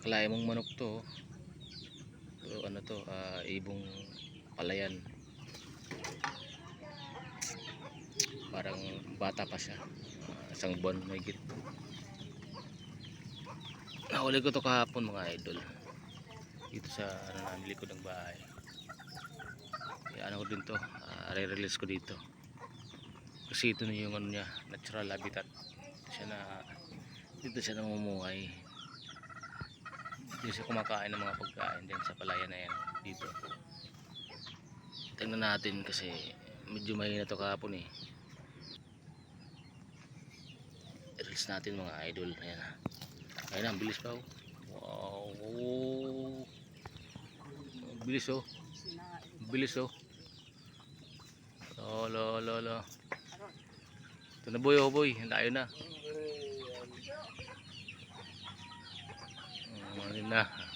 Akalain mong manok to. Pero ano to, ibong palayan. Parang bata pa siya. Isang buwan may git. Nahuli ko to kahapon mga idol. Dito sa namin likod ng bahay. Kaya ano ko din to, re-release ko dito. Kasi ito na yung ano niya, natural habitat. Dito siya namumuhay. Dito siya kumakain ng mga pagkain diyan sa palayan na yan dito. Tingnan natin kasi medyo mahina to kahapon eh. I-release natin mga idol. Ayan na. Ayan na, ang bilis pa oh. Wow. Ang bilis oh. Ang bilis oh. Lo. Ito na boy oh boy. Layo na. Ano na.